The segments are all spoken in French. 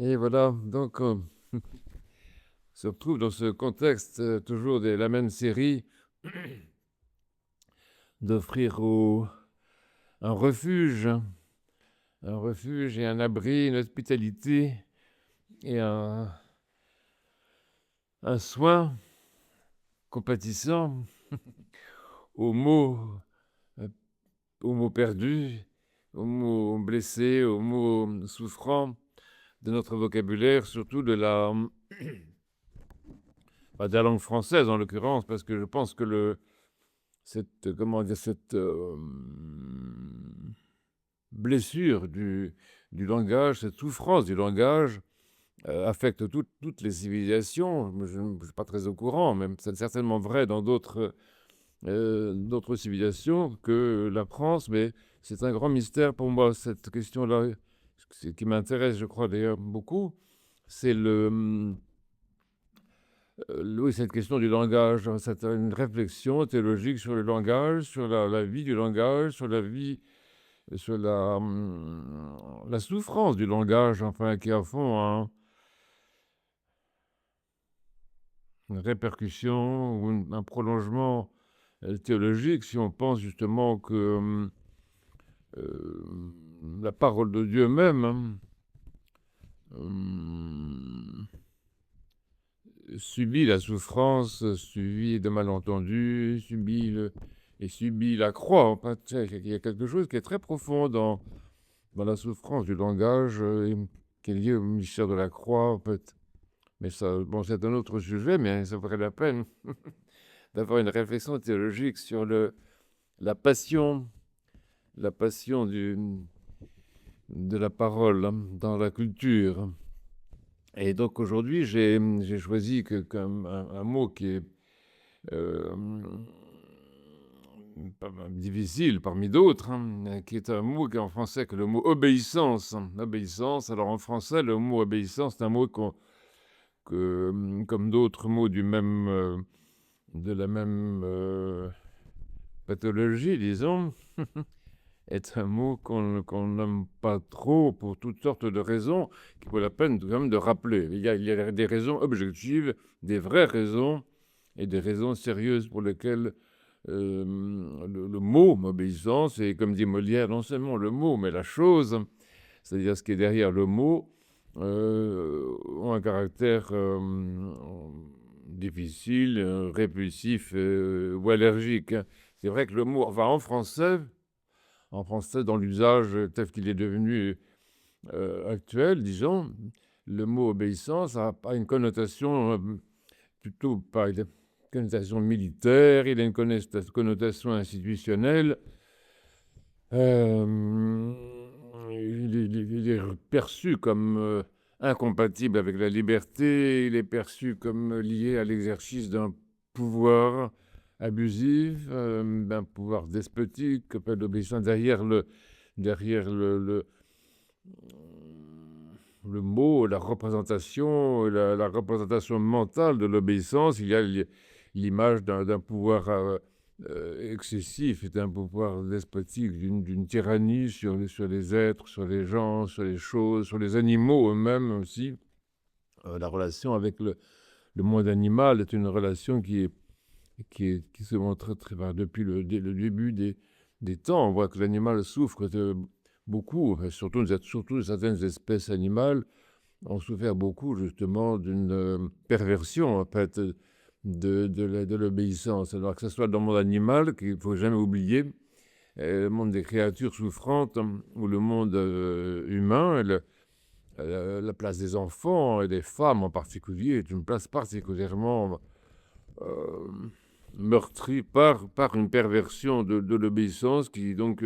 Et voilà, donc on se retrouve dans ce contexte toujours de la même série, d'offrir un refuge et un abri, une hospitalité et un soin compatissant aux mots, euh, aux mots perdus, aux mots blessés, aux mots souffrants de notre vocabulaire, surtout de la langue française en l'occurrence, parce que je pense que comment dire, cette blessure du langage, cette souffrance du langage affecte toutes les civilisations. Je ne suis pas très au courant, mais c'est certainement vrai dans d'autres civilisations que la France, mais c'est un grand mystère pour moi, cette question-là. Ce qui m'intéresse, je crois d'ailleurs beaucoup, c'est oui, cette question du langage. C'est une réflexion théologique sur le langage, sur la vie du langage, sur la vie sur la souffrance du langage, enfin, qui a fond une répercussion ou un prolongement théologique, si on pense justement que la parole de Dieu même subit la souffrance, subit de malentendus, subit la croix. Enfin, il y a quelque chose qui est très profond dans la souffrance du langage, qui est liée au mystère de la croix, en fait. Mais ça, bon, c'est un autre sujet, mais ça vaudrait la peine d'avoir une réflexion théologique sur la passion, la passion de la parole dans la culture. Et donc aujourd'hui, j'ai choisi comme un mot qui est euh, difficile parmi d'autres, qui est un mot qui est en français, que le mot obéissance. Obéissance, alors en français, le mot obéissance, c'est un mot comme d'autres mots de la même pathologie, disons, est un mot qu'on n'aime pas trop pour toutes sortes de raisons, qui vaut la peine quand même de rappeler. Il y a des raisons objectives, des vraies raisons, et des raisons sérieuses pour lesquelles le mot obéissance, et comme dit Molière, non seulement le mot, mais la chose, c'est-à-dire ce qui est derrière le mot, ont un caractère difficile, répulsif ou allergique. C'est vrai que le mot, enfin en français dans l'usage tel qu'il est devenu actuel, disons, le mot obéissance a une connotation plutôt pas une connotation militaire, il a une connotation institutionnelle. Il est perçu comme incompatible avec la liberté, il est perçu comme lié à l'exercice d'un pouvoir abusif, d'un pouvoir despotique, pas d'obéissance. Derrière le mot, la représentation, la représentation mentale de l'obéissance, il y a l'image d'un pouvoir excessif, d'un pouvoir despotique, d'une tyrannie sur les êtres, sur les gens, sur les choses, sur les animaux eux-mêmes aussi. La relation avec le monde animal est une relation qui se montre depuis le début des temps. On voit que l'animal souffre beaucoup, surtout certaines espèces animales ont souffert beaucoup justement d'une perversion en fait de l'obéissance. Alors que ce soit dans le monde animal, qu'il ne faut jamais oublier, le monde des créatures souffrantes ou le monde humain, la place des enfants et des femmes en particulier est une place particulièrement euh, meurtrie par une perversion de l'obéissance qui donc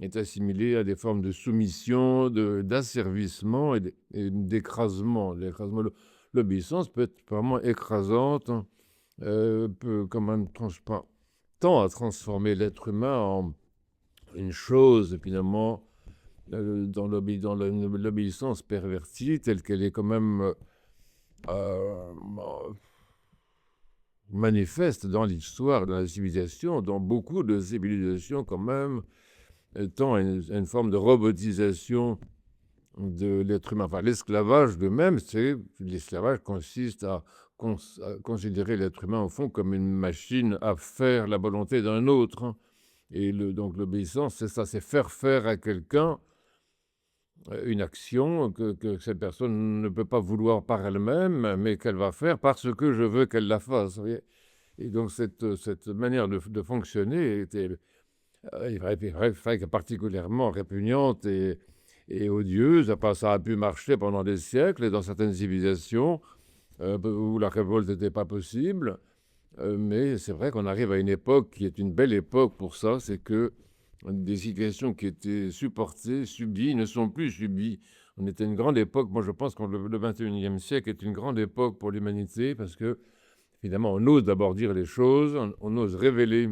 est assimilée à des formes de soumission, d'asservissement et d'écrasement. L'obéissance peut être vraiment écrasante, peut quand même tend à transformer l'être humain en une chose finalement dans l'obéissance pervertie telle qu'elle est quand même euh, manifeste dans l'histoire, dans la civilisation, dans beaucoup de civilisations quand même, tend à une forme de robotisation de l'être humain. Enfin, l'esclavage de même, l'esclavage consiste à considérer l'être humain, au fond, comme une machine à faire la volonté d'un autre, hein. Et donc l'obéissance, c'est ça, c'est faire à quelqu'un une action que cette personne ne peut pas vouloir par elle-même, mais qu'elle va faire parce que je veux qu'elle la fasse. Vous voyez. Et donc cette manière de fonctionner était particulièrement répugnante et odieuse. Enfin, ça a pu marcher pendant des siècles et dans certaines civilisations où la révolte n'était pas possible. Mais c'est vrai qu'on arrive à une époque qui est une belle époque pour ça, c'est que des situations qui étaient supportées, subies, ne sont plus subies. On était une grande époque, moi je pense que le 21e siècle est une grande époque pour l'humanité parce que, évidemment, on ose d'abord dire les choses, on ose révéler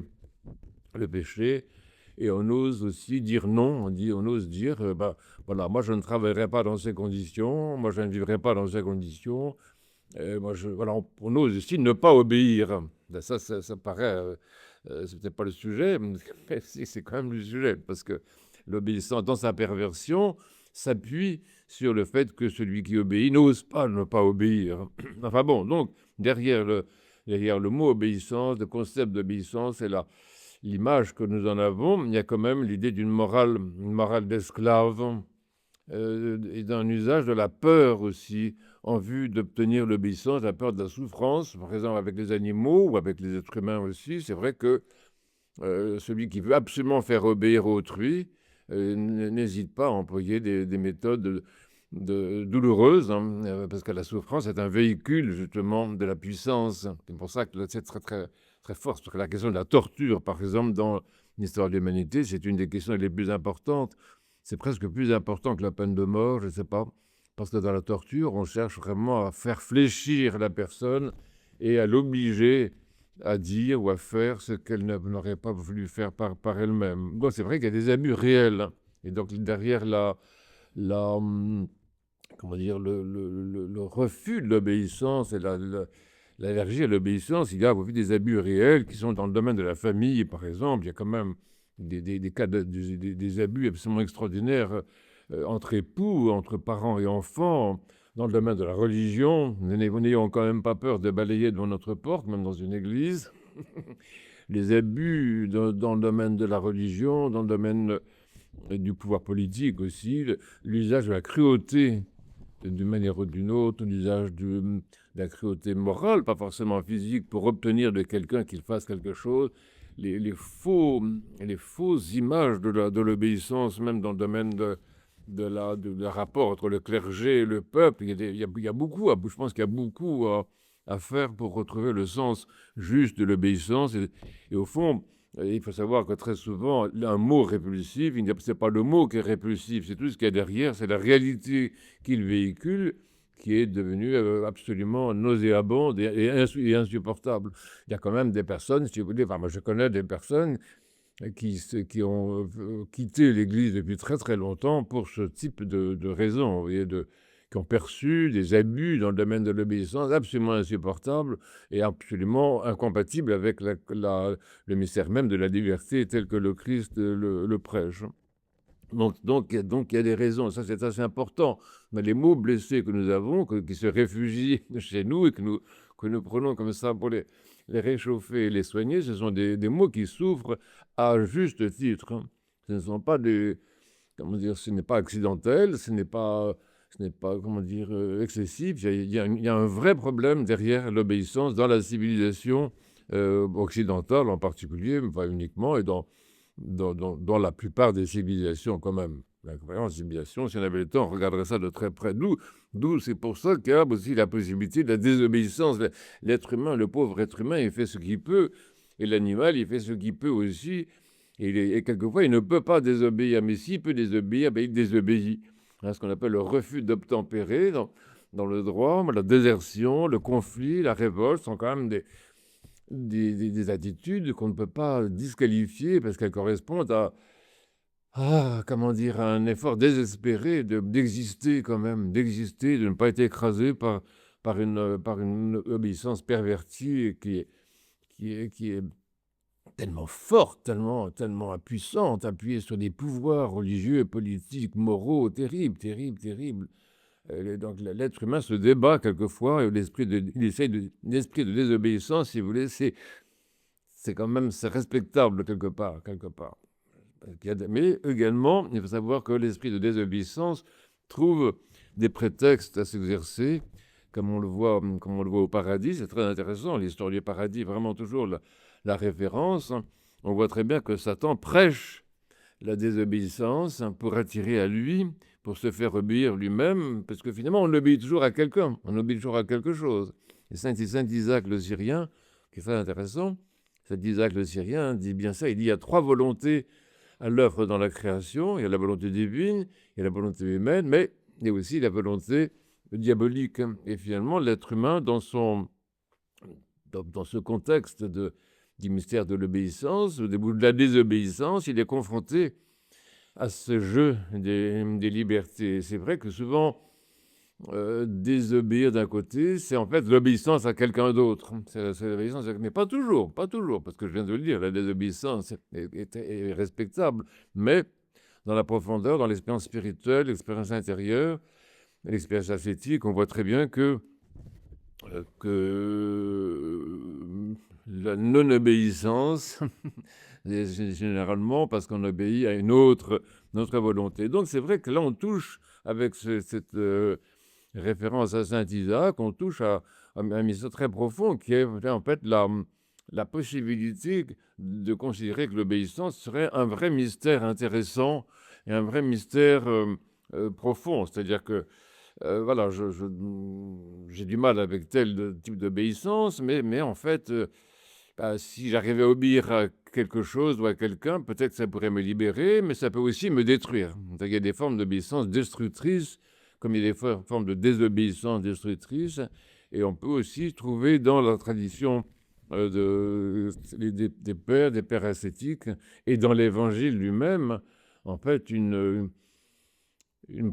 le péché, et on ose aussi dire non. On ose dire, bah, voilà, moi je ne travaillerai pas dans ces conditions, moi je ne vivrai pas dans ces conditions. Voilà, on ose aussi ne pas obéir. Ben, ça paraît, c'est peut-être pas le sujet, mais si, c'est quand même le sujet, parce que l'obéissance, dans sa perversion, s'appuie sur le fait que celui qui obéit n'ose pas ne pas obéir. Enfin bon, donc, derrière le mot obéissance, le concept d'obéissance, et l'image que nous en avons, il y a quand même l'idée une morale d'esclave, et d'un usage de la peur aussi, en vue d'obtenir l'obéissance, la peur de la souffrance, par exemple avec les animaux ou avec les êtres humains aussi. C'est vrai que celui qui veut absolument faire obéir autrui n'hésite pas à employer des méthodes douloureuses, hein, parce que la souffrance est un véhicule justement de la puissance. C'est pour ça que c'est très, très, très fort. Parce que la question de la torture, par exemple, dans l'histoire de l'humanité, c'est une des questions les plus importantes. C'est presque plus important que la peine de mort, je ne sais pas. Parce que dans la torture, on cherche vraiment à faire fléchir la personne et à l'obliger à dire ou à faire ce qu'elle n'aurait pas voulu faire par elle-même. Bon, c'est vrai qu'il y a des abus réels, hein. Et donc derrière la, comment dire, le refus de l'obéissance et l'allergie à l'obéissance, il y a aussi des abus réels qui sont dans le domaine de la famille, par exemple. Il y a quand même des cas des abus absolument extraordinaires entre époux, entre parents et enfants. Dans le domaine de la religion, n'ayons quand même pas peur de balayer devant notre porte, même dans une église. Les abus dans le domaine de la religion, dans le domaine du pouvoir politique aussi, l'usage de la cruauté d'une manière ou d'une autre, l'usage de la cruauté morale, pas forcément physique, pour obtenir de quelqu'un qu'il fasse quelque chose, les fausses images de l'obéissance, même dans le domaine de rapport entre le clergé et le peuple. Il y a beaucoup, je pense qu'il y a beaucoup à faire pour retrouver le sens juste de l'obéissance. Et au fond, il faut savoir que très souvent, un mot répulsif, ce n'est pas le mot qui est répulsif, c'est tout ce qu'il y a derrière, c'est la réalité qu'il véhicule qui est devenue absolument nauséabonde et insupportable. Il y a quand même des personnes, si vous voulez, enfin, moi je connais des personnes qui ont quitté l'Église depuis très très longtemps pour ce type de raisons, vous voyez, qui ont perçu des abus dans le domaine de l'obéissance absolument insupportables et absolument incompatibles avec le mystère même de la liberté tel que le Christ le prêche. Donc, il y a des raisons, ça c'est assez important. Mais les mots blessés que nous avons, qui se réfugient chez nous et que nous prenons comme ça pour les réchauffer et les soigner, ce sont des mots qui souffrent à juste titre, hein. Ce ne sont pas comment dire, ce n'est pas accidentel, ce n'est pas comment dire, excessif. Il y a un vrai problème derrière l'obéissance dans la civilisation occidentale en particulier, mais pas uniquement, et dans la plupart des civilisations quand même. La grande civilisation, si on avait le temps, on regarderait ça de très près. C'est pour ça qu'il y a aussi la possibilité de la désobéissance. L'être humain, le pauvre être humain, il fait ce qu'il peut, et l'animal, il fait ce qu'il peut aussi. Et quelquefois, il ne peut pas désobéir, mais s'il peut désobéir, ben, il désobéit. Hein, ce qu'on appelle le refus d'obtempérer dans le droit, la désertion, le conflit, la révolte sont quand même des attitudes qu'on ne peut pas disqualifier parce qu'elles correspondent comment dire, à un effort désespéré d'exister quand même, d'exister, de ne pas être écrasé par une obéissance pervertie qui est tellement forte, tellement puissante, appuyée sur des pouvoirs religieux, politiques, moraux, terribles, terribles, terribles. Donc l'être humain se débat quelquefois, et l'esprit de désobéissance, si vous voulez, c'est quand même c'est respectable quelque part, quelque part. Mais également, il faut savoir que l'esprit de désobéissance trouve des prétextes à s'exercer, comme on le voit au paradis. C'est très intéressant, l'histoire du paradis, vraiment toujours la référence. On voit très bien que Satan prêche la désobéissance pour attirer à lui, pour se faire obéir lui-même, parce que finalement, on obéit toujours à quelqu'un, on obéit toujours à quelque chose. Et Saint Isaac le Syrien, qui est très intéressant, Saint Isaac le Syrien dit bien ça, il dit il y a trois volontés à l'œuvre dans la création. Il y a la volonté divine, il y a la volonté humaine, mais il y a aussi la volonté diabolique. Et finalement, l'être humain, dans ce contexte du mystère de l'obéissance, ou de la désobéissance, il est confronté à ce jeu des libertés. C'est vrai que souvent, désobéir d'un côté, c'est en fait l'obéissance à quelqu'un d'autre. C'est l'obéissance, mais pas toujours, pas toujours, parce que je viens de le dire, la désobéissance est respectable, mais dans la profondeur, dans l'expérience spirituelle, l'expérience intérieure, l'expérience ascétique, on voit très bien que la non-obéissance, c'est généralement parce qu'on obéit à notre volonté. Donc c'est vrai que là, on touche avec cette référence à Saint Isaac, on touche à un mystère très profond qui est en fait la possibilité de considérer que l'obéissance serait un vrai mystère intéressant et un vrai mystère profond. C'est-à-dire que voilà, j'ai du mal avec tel type d'obéissance, mais en fait, si j'arrivais à obéir à quelque chose ou à quelqu'un, peut-être que ça pourrait me libérer, mais ça peut aussi me détruire. Donc, il y a des formes d'obéissance destructrices, comme il y a des formes de désobéissance destructrice, et on peut aussi trouver dans la tradition des pères ascétiques, et dans l'Évangile lui-même, en fait, une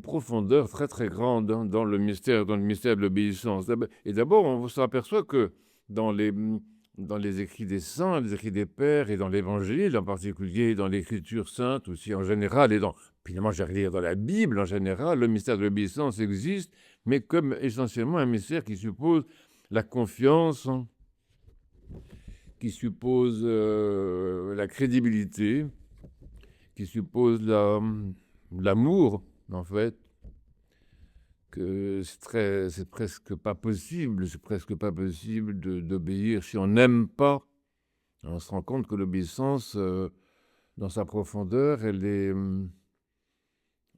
profondeur très très grande dans le mystère de l'obéissance. Et d'abord, on s'aperçoit que dans les écrits des saints, les écrits des pères et dans l'Évangile, en particulier dans l'Écriture sainte aussi en général, et finalement, j'allais dire dans la Bible en général, le mystère de l'obéissance existe, mais comme essentiellement un mystère qui suppose la confiance, qui suppose la crédibilité, qui suppose l'amour, en fait, que c'est presque pas possible d'obéir si on n'aime pas. On se rend compte que l'obéissance, dans sa profondeur, elle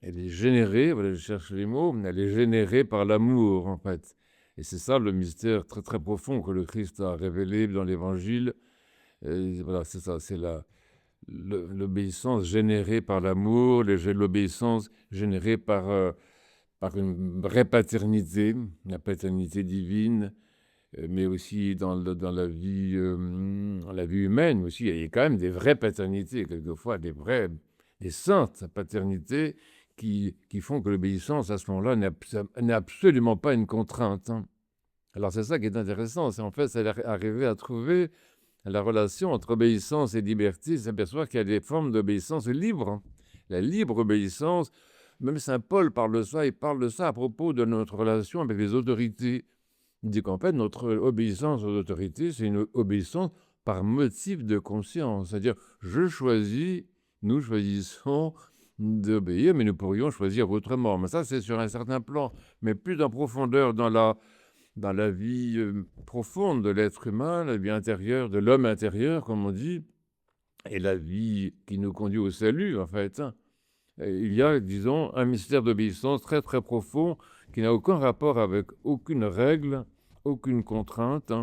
est générée, voilà, je cherche les mots, mais elle est générée par l'amour, en fait. Et c'est ça le mystère très très profond que le Christ a révélé dans l'Évangile. Et voilà, c'est ça, c'est l'obéissance générée par l'amour, l'obéissance générée par une vraie paternité, la paternité divine, mais aussi dans la vie humaine aussi. Il y a quand même des vraies paternités, quelquefois des saintes paternités qui font que l'obéissance, à ce moment-là, n'est absolument pas une contrainte. Alors c'est ça qui est intéressant, c'est en fait arriver à trouver la relation entre obéissance et liberté, s'aperçoit qu'il y a des formes d'obéissance libre. La libre obéissance, même Saint Paul parle de ça, il parle de ça à propos de notre relation avec les autorités. Il dit qu'en fait, notre obéissance aux autorités, c'est une obéissance par motif de conscience. C'est-à-dire, nous choisissons d'obéir, mais nous pourrions choisir autrement. Mais ça, c'est sur un certain plan. Mais plus en profondeur dans la vie profonde de l'être humain, la vie intérieure, de l'homme intérieur, comme on dit, et la vie qui nous conduit au salut, en fait. Il y a, disons, un mystère d'obéissance très très profond qui n'a aucun rapport avec aucune règle, aucune contrainte,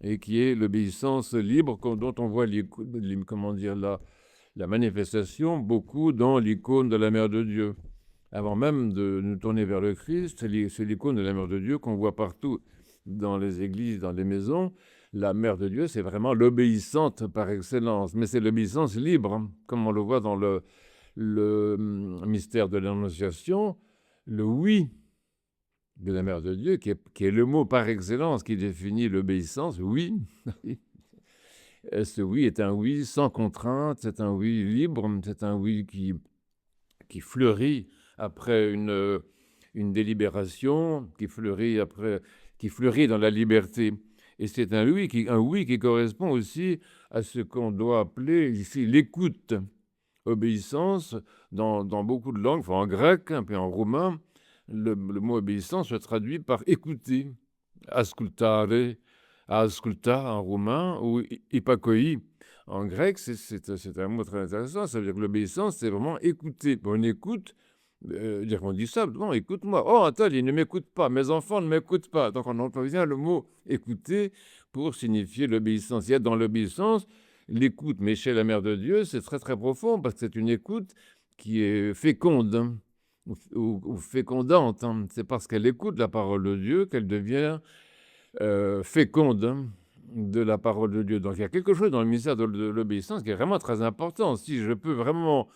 et qui est l'obéissance libre dont on voit la manifestation beaucoup dans l'icône de la Mère de Dieu. Avant même de nous tourner vers le Christ, c'est l'icône de la Mère de Dieu qu'on voit partout dans les églises, dans les maisons. La Mère de Dieu, c'est vraiment l'obéissante par excellence, mais c'est l'obéissance libre, comme on le voit dans le mystère de l'Annonciation, le oui de la Mère de Dieu, qui est le mot par excellence qui définit l'obéissance, oui. Ce oui est un oui sans contrainte, c'est un oui libre, c'est un oui qui fleurit après une délibération, qui fleurit dans la liberté. Et c'est un oui qui correspond aussi à ce qu'on doit appeler ici l'écoute. Obéissance, dans beaucoup de langues, enfin en grec, hein, puis en roumain, le mot obéissance se traduit par écouter, ascultare, asculta en roumain, ou hypakoi en grec. C'est un mot très intéressant. Ça veut dire que l'obéissance, c'est vraiment écouter. On écoute, dire qu'on dit ça, non, écoute-moi. Oh, attends, il ne m'écoute pas, mes enfants ne m'écoutent pas. Donc on emploie bien le mot écouter pour signifier l'obéissance. Il y a dans l'obéissance l'écoute, mais chez la Mère de Dieu, c'est très très profond parce que c'est une écoute qui est féconde, hein, ou fécondante, hein. C'est parce qu'elle écoute la parole de Dieu qu'elle devient féconde, hein, de la parole de Dieu. Donc il y a quelque chose dans le ministère de l'obéissance qui est vraiment très important. Si je peux vraiment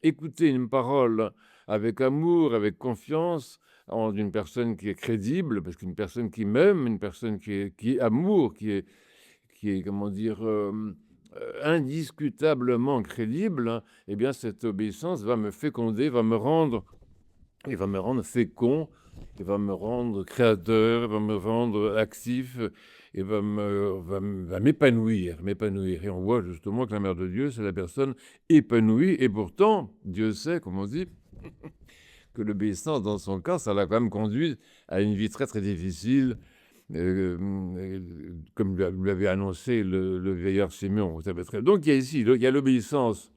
écouter une parole avec amour, avec confiance, en une personne qui est crédible, parce qu'une personne qui m'aime, une personne qui est amour, qui est, comment dire, indiscutablement crédible, hein, eh bien, cette obéissance va me féconder, va me rendre fécond, il va me rendre créateur, il va me rendre actif, et va m'épanouir, m'épanouir. Et on voit justement que la Mère de Dieu, c'est la personne épanouie, et pourtant, Dieu sait, comme on dit, que l'obéissance, dans son cas, ça l'a quand même conduit à une vie très très difficile, comme vous l'avez annoncé le vieillard Simeon. Vous savez très. Donc il y a ici, il y a l'obéissance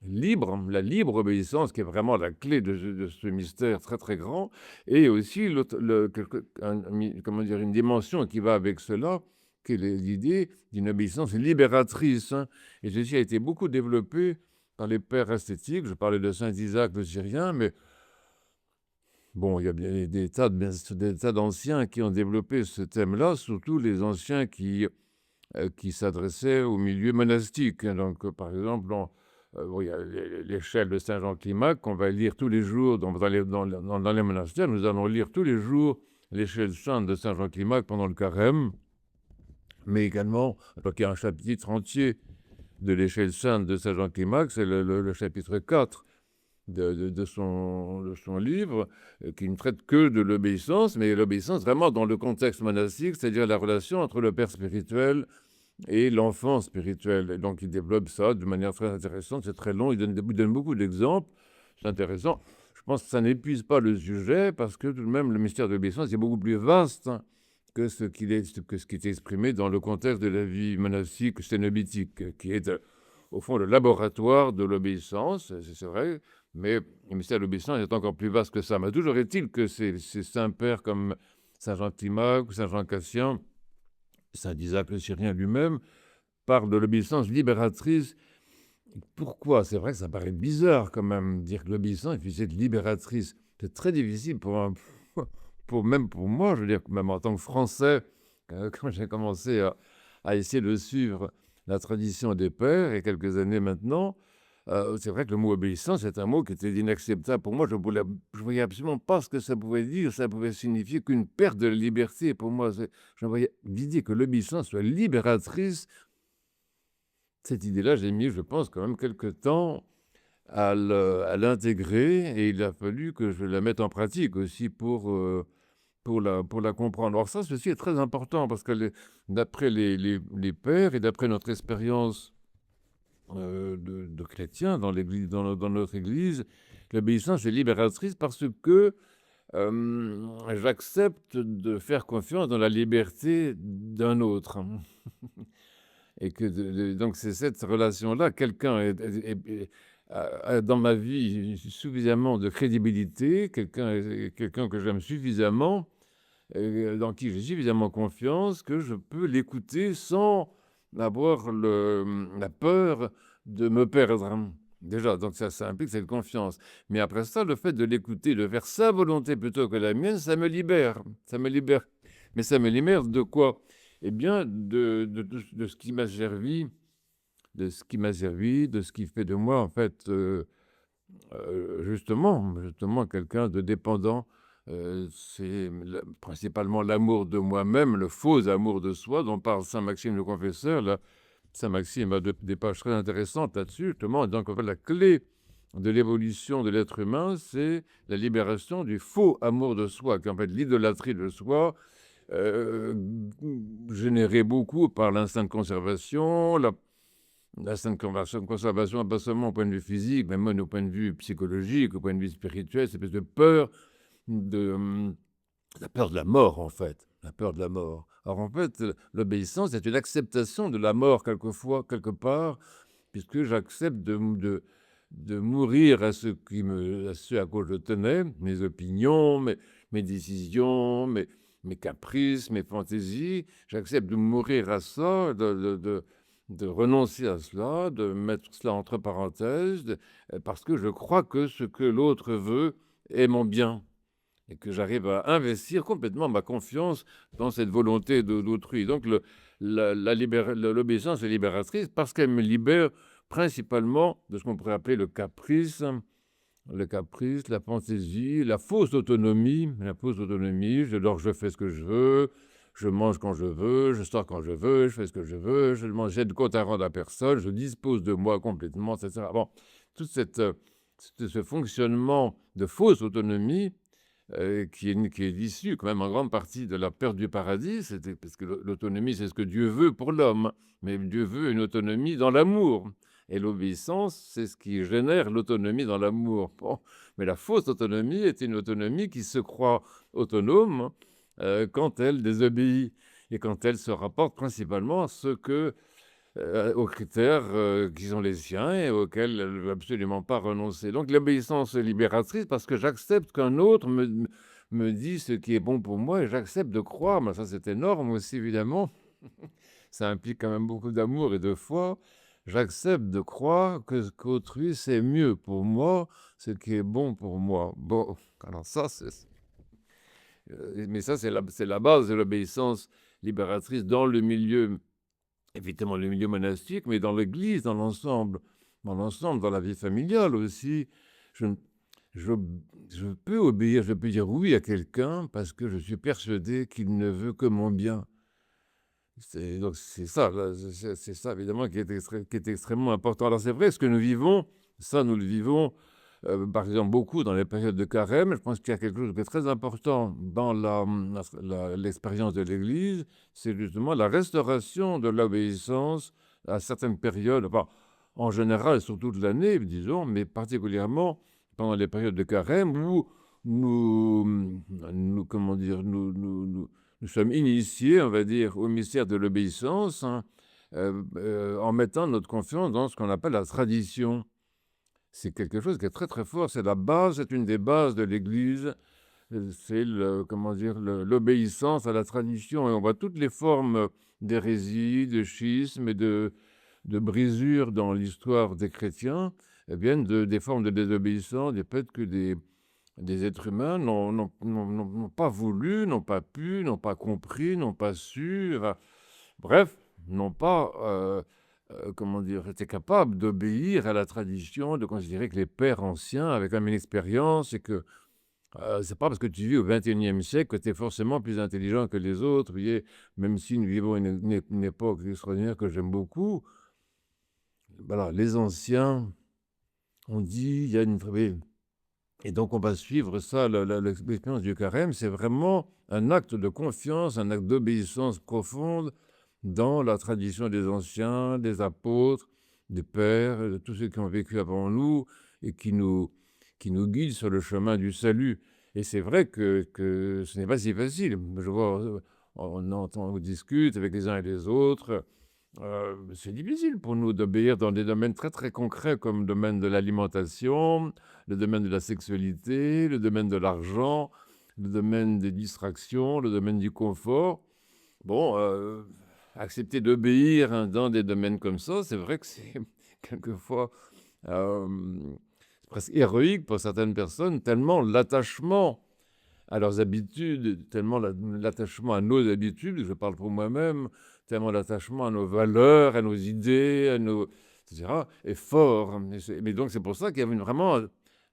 libre, la libre obéissance qui est vraiment la clé de ce mystère très très grand, et aussi comment dire, une dimension qui va avec cela, qui est l'idée d'une obéissance libératrice, hein. Et ceci a été beaucoup développé par les pères esthétiques. Je parlais de Saint Isaac le Syrien, mais bon, il y a bien des tas d'anciens qui ont développé ce thème-là, surtout les anciens qui s'adressaient au milieu monastique, hein. Donc, par exemple, bon, il y a l'échelle de Saint Jean Climac qu'on va lire tous les jours dans les monastères. Nous allons lire tous les jours l'échelle sainte de Saint Jean Climac pendant le carême, mais également, donc il y a un chapitre entier de l'échelle sainte de Saint Jean Climac, c'est le chapitre 4 de son livre, qui ne traite que de l'obéissance, mais l'obéissance vraiment dans le contexte monastique, c'est-à-dire la relation entre le père spirituel et l'enfant spirituel. Et donc il développe ça de manière très intéressante, c'est très long, il donne beaucoup d'exemples, c'est intéressant. Je pense que ça n'épuise pas le sujet, parce que tout de même, le mystère de l'obéissance est beaucoup plus vaste, hein, que ce qui est exprimé dans le contexte de la vie monastique cénobitique, qui est au fond le laboratoire de l'obéissance, c'est vrai, mais le mystère de l'obéissance est encore plus vaste que ça. Mais toujours est-il que ces saints-pères comme Saint Jean Climac ou Saint Jean Cassien, Saint Isaac le Syrien lui-même, parlent de l'obéissance libératrice. Pourquoi? C'est vrai que ça paraît bizarre quand même, dire que l'obéissance puisse être libératrice. C'est très difficile même pour moi, je veux dire, même en tant que Français, quand j'ai commencé à essayer de suivre la tradition des pères, et quelques années maintenant, c'est vrai que le mot obéissance est un mot qui était inacceptable pour moi. Je ne voyais absolument pas ce que ça pouvait dire. Ça pouvait signifier qu'une perte de liberté. Pour moi, je voyais l'idée que l'obéissance soit libératrice. Cette idée-là, j'ai mis, je pense, quand même quelques temps à l'intégrer, et il a fallu que je la mette en pratique aussi pour la comprendre. Alors ça, ceci est très important, parce que d'après les pères et d'après notre expérience de chrétiens dans l'église, dans notre église, l'obéissance est libératrice parce que j'accepte de faire confiance dans la liberté d'un autre. Et que donc c'est cette relation-là, quelqu'un a dans ma vie suffisamment de crédibilité, quelqu'un que j'aime suffisamment, dans qui j'ai suffisamment confiance, que je peux l'écouter sans avoir la peur de me perdre. Déjà, donc ça implique cette confiance. Mais après ça, le fait de l'écouter, de faire sa volonté plutôt que la mienne, ça me libère. Ça me libère. Mais ça me libère de quoi? Eh bien, de ce qui m'a servi, de ce qui fait de moi, en fait, justement quelqu'un de dépendant. C'est principalement l'amour de moi-même, le faux amour de soi dont parle saint Maxime le Confesseur, là, Saint-Maxime a des pages très intéressantes là-dessus, justement. Donc, en fait, la clé de l'évolution de l'être humain, c'est la libération du faux amour de soi, qui est en fait l'idolâtrie de soi, euh, générée beaucoup par l'instinct de conservation, l'instinct de conservation, pas seulement au point de vue physique, mais même au point de vue psychologique, au point de vue spirituel, cette espèce de peur de, la peur de la mort, en fait. La peur de la mort. Alors, en fait, l'obéissance est une acceptation de la mort, quelquefois, quelque part, puisque j'accepte de mourir à ce à quoi je tenais, mes opinions, mes décisions, mes caprices, mes fantaisies. J'accepte de mourir à ça, de renoncer à cela, de mettre cela entre parenthèses, parce que je crois que ce que l'autre veut est mon bien et que j'arrive à investir complètement ma confiance dans cette volonté d'autrui. Donc l'obéissance est libératrice parce qu'elle me libère principalement de ce qu'on pourrait appeler le caprice, la fantaisie, la fausse autonomie. La fausse autonomie, je dors, je fais ce que je veux, je mange quand je veux, je sors quand je veux, je fais ce que je veux, je ne mange, j'ai de compte à rendre à personne, je dispose de moi complètement, etc. Bon, tout ce fonctionnement de fausse autonomie qui est issue quand même en grande partie de la perte du paradis, parce que l'autonomie, c'est ce que Dieu veut pour l'homme, mais Dieu veut une autonomie dans l'amour. Et l'obéissance, c'est ce qui génère l'autonomie dans l'amour. Bon, mais la fausse autonomie est une autonomie qui se croit autonome quand elle désobéit et quand elle se rapporte principalement à aux critères qui sont les siens et auxquels elle ne veut absolument pas renoncer. Donc l'obéissance est libératrice parce que j'accepte qu'un autre me dit ce qui est bon pour moi et j'accepte de croire, mais ça c'est énorme aussi évidemment, ça implique quand même beaucoup d'amour et de foi, j'accepte de croire qu'autrui c'est mieux pour moi, ce qui est bon pour moi. Bon, alors ça mais ça c'est la base de l'obéissance libératrice dans le milieu évidemment le milieu monastique, mais dans l'Église, dans l'ensemble, dans la vie familiale aussi. Je, je, je peux obéir, je peux dire oui à quelqu'un parce que je suis persuadé qu'il ne veut que mon bien. Donc c'est ça, là, c'est ça évidemment qui est extrêmement important. Alors c'est vrai, ce que nous vivons, ça nous le vivons par exemple beaucoup dans les périodes de carême. Je pense qu'il y a quelque chose de très important dans l'expérience de l'Église, c'est justement la restauration de l'obéissance à certaines périodes, enfin, en général sur toute l'année, disons, mais particulièrement pendant les périodes de carême où comment dire, nous sommes initiés, on va dire, au mystère de l'obéissance, hein, en mettant notre confiance dans ce qu'on appelle la tradition. C'est quelque chose qui est très très fort, c'est la base, c'est une des bases de l'Église, c'est comment dire, l'obéissance à la tradition. Et on voit toutes les formes d'hérésie, de schisme et de brisure dans l'histoire des chrétiens, viennent des formes de désobéissance, du fait que des êtres humains n'ont pas voulu, n'ont pas pu, n'ont pas compris, n'ont pas su, enfin, bref, n'ont pas, comment dire, été capables d'obéir à la tradition, de considérer que les pères anciens avaient quand même une expérience et que c'est pas parce que tu vis au XXIe siècle que tu es forcément plus intelligent que les autres. Vous voyez, même si nous vivons une époque extraordinaire que j'aime beaucoup, voilà, les anciens ont dit, il y a une... oui. Et donc on va suivre ça, l'expérience du carême, c'est vraiment un acte de confiance, un acte d'obéissance profonde dans la tradition des anciens, des apôtres, des pères, de tous ceux qui ont vécu avant nous et qui nous guident sur le chemin du salut. Et c'est vrai que ce n'est pas si facile. Je vois, on discute avec les uns et les autres. C'est difficile pour nous d'obéir dans des domaines très très concrets comme le domaine de l'alimentation, le domaine de la sexualité, le domaine de l'argent, le domaine des distractions, le domaine du confort. Bon, accepter d'obéir hein, dans des domaines comme ça, c'est vrai que c'est quelquefois euh, presque héroïque pour certaines personnes, tellement l'attachement à leurs habitudes, tellement l'attachement à nos habitudes, je parle pour moi-même, tellement l'attachement à nos valeurs, à nos idées, etc., est fort. Mais donc c'est pour ça qu'il y a vraiment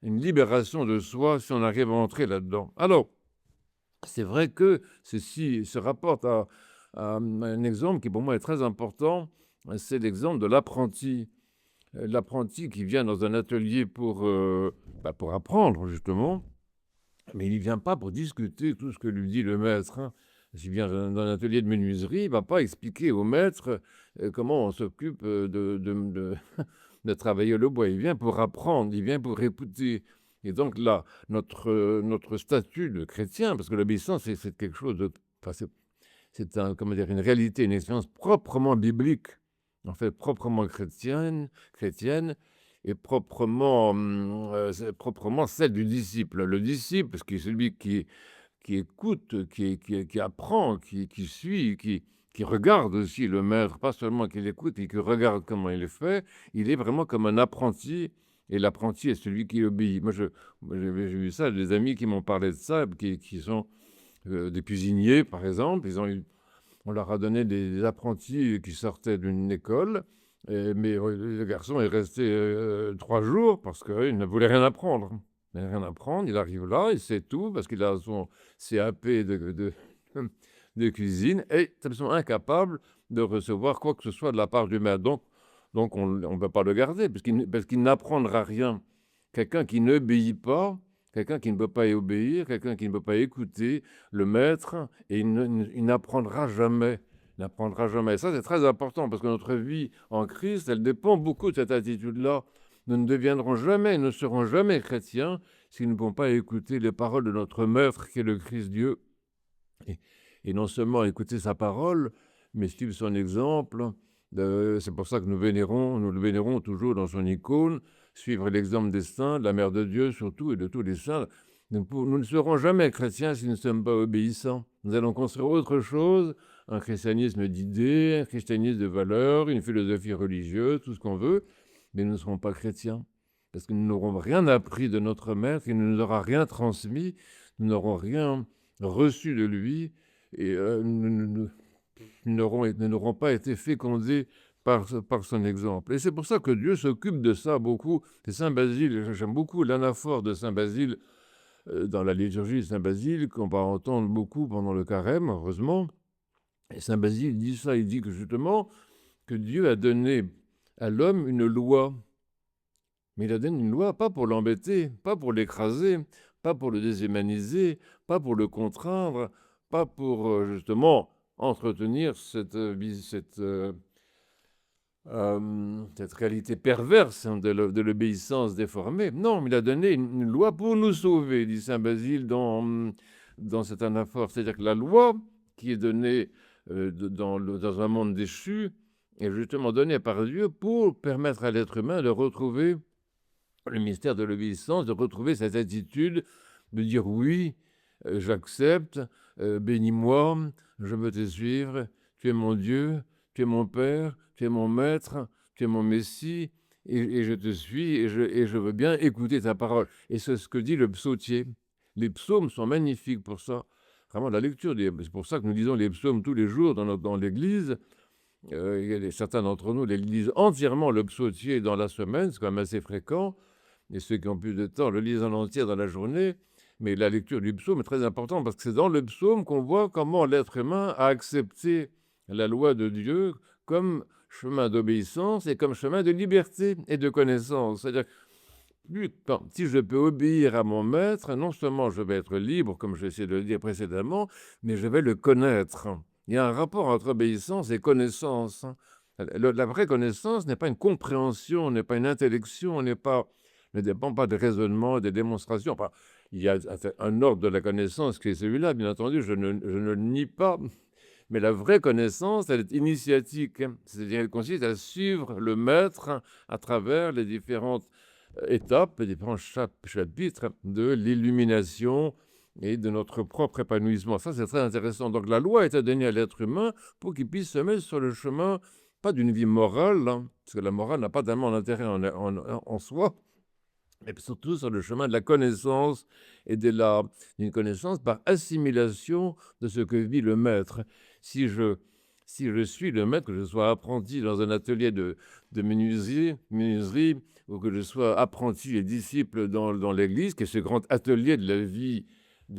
une libération de soi si on arrive à entrer là-dedans. Alors, c'est vrai que ceci se rapporte à un exemple qui pour moi est très important c'est l'exemple de l'apprenti. L'apprenti qui vient dans un atelier pour apprendre, justement, mais il ne vient pas pour discuter tout ce que lui dit le maître, hein. S'il vient dans un atelier de menuiserie, il ne va pas expliquer au maître comment on s'occupe de travailler le bois. Il vient pour apprendre, il vient pour écouter. Et donc là, notre statut de chrétien, parce que l'obéissance, c'est quelque chose de... Enfin, comment dire, une réalité, une expérience proprement biblique, en fait, proprement chrétienne et proprement celle du disciple. Le disciple, qui est celui qui écoute, qui apprend, qui suit, qui regarde aussi le maître, pas seulement qu'il écoute, et qui regarde comment il le fait, il est vraiment comme un apprenti, et l'apprenti est celui qui obéit. Moi, j'ai vu ça, des amis qui m'ont parlé de ça, qui sont des cuisiniers, par exemple. On leur a donné des apprentis qui sortaient d'une école, mais le garçon est resté 3 jours parce qu'il ne voulait rien apprendre. Il n'a rien apprendre, il arrive là, il sait tout parce qu'il a son CAP de cuisine et est absolument incapable de recevoir quoi que ce soit de la part du maître. Donc on ne peut pas le garder parce qu'il n'apprendra rien. Quelqu'un qui n'obéit pas, quelqu'un qui ne peut pas y obéir, quelqu'un qui ne peut pas écouter le maître, et il n'apprendra jamais. Il n'apprendra jamais. Ça, c'est très important parce que notre vie en Christ, elle dépend beaucoup de cette attitude-là. Nous ne deviendrons jamais, ne serons jamais chrétiens si nous ne pouvons pas écouter les paroles de notre Maître qui est le Christ Dieu. Et non seulement écouter sa parole, mais suivre son exemple. C'est pour ça que nous le vénérons toujours dans son icône, suivre l'exemple des saints, de la Mère de Dieu surtout, et de tous les saints. Nous ne serons jamais chrétiens si nous ne sommes pas obéissants. Nous allons construire autre chose, un christianisme d'idées, un christianisme de valeurs, une philosophie religieuse, tout ce qu'on veut, mais nous ne serons pas chrétiens. Parce que nous n'aurons rien appris de notre Maître, il ne nous aura rien transmis, nous n'aurons rien reçu de lui, et nous n'auront pas été fécondés par son exemple. Et c'est pour ça que Dieu s'occupe de ça beaucoup. Et Saint Basile, j'aime beaucoup l'anaphore de Saint Basile dans la liturgie de Saint Basile, qu'on va entendre beaucoup pendant le carême, heureusement. Et Saint Basile dit ça, il dit que justement, que Dieu a donné à l'homme une loi. Mais il a donné une loi pas pour l'embêter, pas pour l'écraser, pas pour le déshumaniser, pas pour le contraindre, pas pour justement entretenir cette réalité perverse de l'obéissance déformée. Non, mais il a donné une loi pour nous sauver, dit Saint Basile dans cet anaphore. C'est-à-dire que la loi qui est donnée dans un monde déchu est justement donnée par Dieu pour permettre à l'être humain de retrouver le mystère de l'obéissance, de retrouver cette attitude de dire oui, j'accepte, bénis-moi, je veux te suivre, tu es mon Dieu, tu es mon Père, tu es mon Maître, tu es mon Messie, et je te suis, et je veux bien écouter ta parole. Et c'est ce que dit le psautier. Les psaumes sont magnifiques pour ça. Vraiment, la lecture, c'est pour ça que nous lisons les psaumes tous les jours dans l'Église. Certains d'entre nous les lisent entièrement, le psautier, dans la semaine, c'est quand même assez fréquent. Et ceux qui ont plus de temps le lisent en entier dans la journée. Mais la lecture du psaume est très importante parce que c'est dans le psaume qu'on voit comment l'être humain a accepté la loi de Dieu comme chemin d'obéissance et comme chemin de liberté et de connaissance. C'est-à-dire si je peux obéir à mon maître, non seulement je vais être libre, comme je essayé de le dire précédemment, mais je vais le connaître. Il y a un rapport entre obéissance et connaissance. La vraie connaissance n'est pas une compréhension, n'est pas une intellection, ne dépend pas de raisonnement, des démonstrations. Enfin, il y a un ordre de la connaissance qui est celui-là, bien entendu, je ne le nie pas. Mais la vraie connaissance, elle est initiatique, hein. C'est-à-dire qu'elle consiste à suivre le maître à travers les différentes étapes, les différents chapitres de l'illumination et de notre propre épanouissement. Ça, c'est très intéressant. Donc la loi est donnée à l'être humain pour qu'il puisse se mettre sur le chemin, pas d'une vie morale, hein, parce que la morale n'a pas tellement d'intérêt en soi, mais surtout sur le chemin de la connaissance et d'une connaissance par assimilation de ce que vit le maître. Si je suis le maître, que je sois apprenti dans un atelier de menuiserie, ou que je sois apprenti et disciple dans l'Église, qui est ce grand atelier de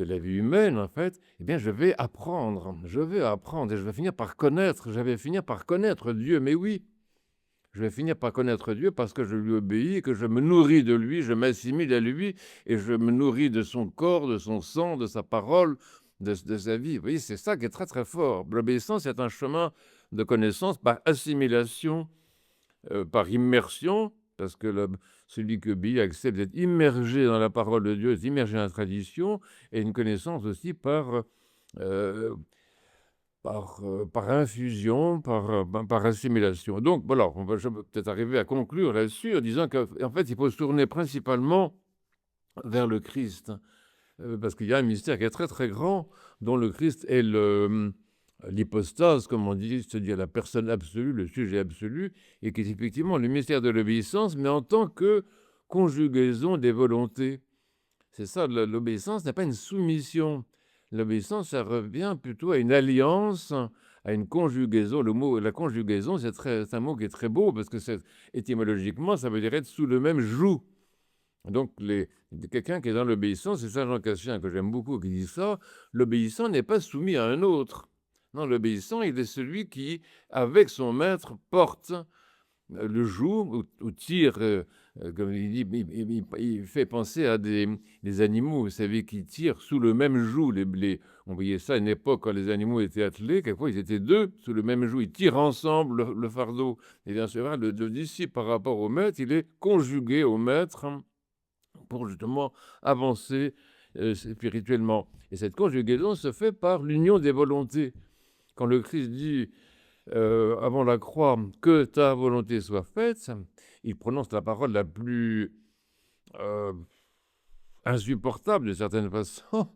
la vie humaine, en fait, eh bien, je vais apprendre et je vais finir par connaître Dieu. Mais oui, je vais finir par connaître Dieu parce que je lui obéis et que je me nourris de lui, je m'assimile à lui et je me nourris de son corps, de son sang, de sa parole, de sa vie. Vous voyez, c'est ça qui est très très fort. L'obéissance est un chemin de connaissance par assimilation, par immersion, parce que celui qui obéit accepte d'être immergé dans la parole de Dieu, immergé dans la tradition, et une connaissance aussi euh, par infusion, par assimilation. Donc voilà, je peux peut-être arriver à conclure là-dessus en disant qu'en fait, il faut se tourner principalement vers le Christ, parce qu'il y a un mystère qui est très très grand, dont le Christ est l'hypostase, comme on dit, c'est-à-dire la personne absolue, le sujet absolu, et qui est effectivement le mystère de l'obéissance, mais en tant que conjugaison des volontés. C'est ça, l'obéissance n'est pas une soumission. L'obéissance, ça revient plutôt à une alliance, à une conjugaison. Le mot, la conjugaison, c'est un mot qui est très beau parce que étymologiquement, ça veut dire être sous le même joug. Donc, quelqu'un qui est dans l'obéissance, c'est Saint Jean Cassien que j'aime beaucoup qui dit ça, l'obéissant n'est pas soumis à un autre. Non, l'obéissant, il est celui qui, avec son maître, porte le joug ou tire, comme il dit, il fait penser à des animaux, vous savez, qui tirent sous le même joug. On voyait ça à une époque quand les animaux étaient attelés, quelquefois ils étaient deux sous le même joug, ils tirent ensemble le fardeau. Et bien sûr, le disciple par rapport au maître, il est conjugué au maître pour justement avancer spirituellement. Et cette conjugaison se fait par l'union des volontés. Quand le Christ dit avant la croix, que ta volonté soit faite, il prononce la parole la plus euh, insupportable de certaines façons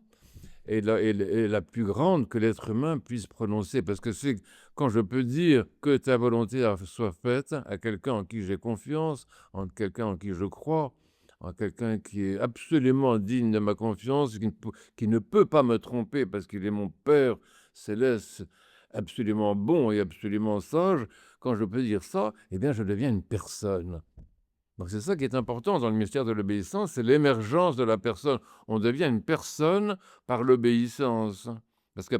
et la plus grande que l'être humain puisse prononcer. Parce que c'est quand je peux dire que ta volonté soit faite à quelqu'un en qui j'ai confiance, en quelqu'un en qui je crois, en quelqu'un qui est absolument digne de ma confiance, qui ne peut pas me tromper parce qu'il est mon Père céleste, absolument bon et absolument sage, quand je peux dire ça, eh bien, je deviens une personne. Donc c'est ça qui est important dans le mystère de l'obéissance, c'est l'émergence de la personne. On devient une personne par l'obéissance. Parce que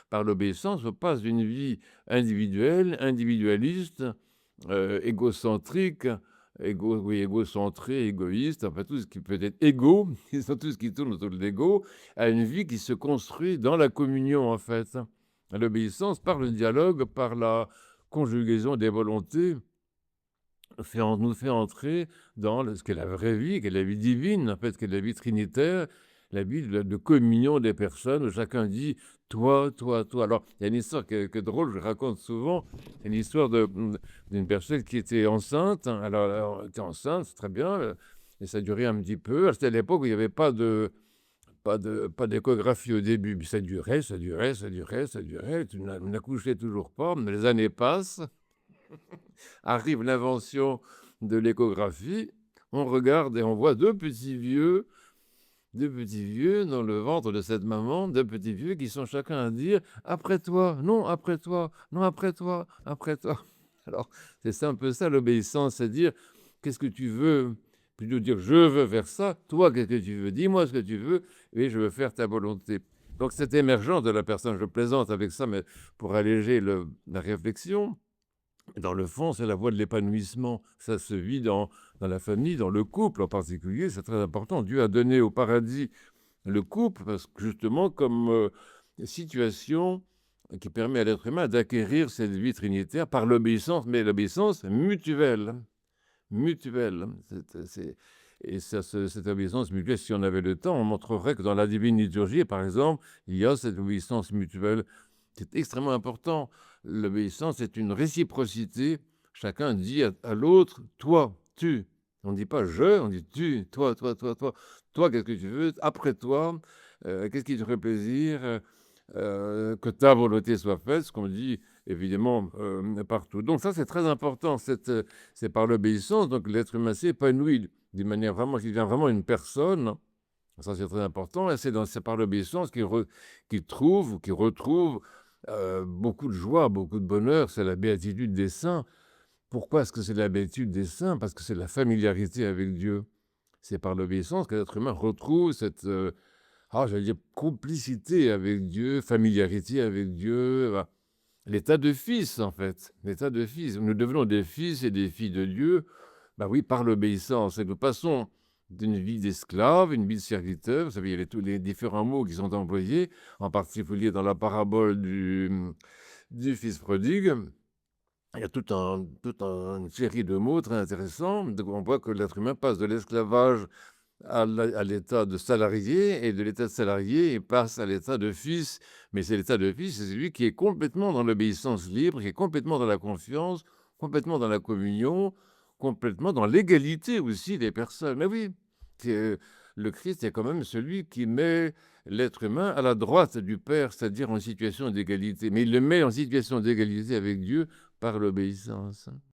par l'obéissance, on passe d'une vie individuelle, individualiste, égocentrique, oui, égocentré, égoïste, enfin tout ce qui peut être égo, tout ce qui tourne autour de l'ego, à une vie qui se construit dans la communion, en fait. L'obéissance, par le dialogue, par la conjugaison des volontés, nous fait entrer dans ce qu'est la vraie vie, qui est la vie divine, en fait, qui est la vie trinitaire, la vie de communion des personnes, où chacun dit toi, toi, toi. Alors, il y a une histoire qui est drôle, je raconte souvent, c'est une histoire d'une personne qui était enceinte. Alors, elle était enceinte, c'est très bien, et ça durait un petit peu. C'était à l'époque où il n'y avait pas d'échographie au début. Puis ça durait, ça durait, ça durait, ça durait. Tu n'accouchais toujours pas, mais les années passent. Arrive l'invention de l'échographie, on regarde et on voit deux petits vieux dans le ventre de cette maman, deux petits vieux qui sont chacun à dire après toi, non après toi, non après toi, après toi. Alors, c'est un peu ça l'obéissance, c'est dire qu'est-ce que tu veux, plutôt dire je veux faire ça, toi qu'est-ce que tu veux, dis-moi ce que tu veux et je veux faire ta volonté. Donc, cette émergence de la personne, je plaisante avec ça, mais pour alléger la réflexion, dans le fond, c'est la voie de l'épanouissement. Ça se vit dans la famille, dans le couple en particulier. C'est très important. Dieu a donné au paradis le couple, parce que justement, comme situation qui permet à l'être humain d'acquérir cette vie trinitaire par l'obéissance, mais l'obéissance mutuelle. Mutuelle. Et cette obéissance mutuelle, si on avait le temps, on montrerait que dans la divine liturgie, par exemple, il y a cette obéissance mutuelle. C'est extrêmement important. L'obéissance est une réciprocité. Chacun dit à l'autre, toi, tu. On ne dit pas je, on dit tu, toi, toi, toi, toi. Toi, qu'est-ce que tu veux? Après toi, qu'est-ce qui te ferait plaisir? Que ta volonté soit faite, ce qu'on dit évidemment partout. Donc ça, c'est très important. C'est par l'obéissance, donc l'être humain s'épanouit d'une manière vraiment, qui devient vraiment une personne. Ça, c'est très important. Et c'est par l'obéissance qu'il trouve ou qu'il retrouve beaucoup de joie, beaucoup de bonheur. C'est la béatitude des saints. Pourquoi est-ce que c'est la béatitude des saints? Parce que c'est la familiarité avec Dieu. C'est par l'obéissance que l'être humain retrouve cette, j'allais dire, complicité avec Dieu, familiarité avec Dieu. l'état de fils, en fait, l'état de fils. Nous devenons des fils et des filles de Dieu, bah oui, par l'obéissance. Et nous passons d'une vie d'esclave, une vie de serviteur. Vous savez, il y a tous les différents mots qui sont employés, en particulier dans la parabole du fils prodigue. Il y a une série de mots très intéressants. Donc on voit que l'être humain passe de l'esclavage à l'état de salarié, et de l'état de salarié, il passe à l'état de fils. Mais c'est l'état de fils, c'est celui qui est complètement dans l'obéissance libre, qui est complètement dans la confiance, complètement dans la communion, complètement dans l'égalité aussi des personnes. Mais oui, c'est- le Christ est quand même celui qui met l'être humain à la droite du Père, c'est-à-dire en situation d'égalité. Mais il le met en situation d'égalité avec Dieu par l'obéissance.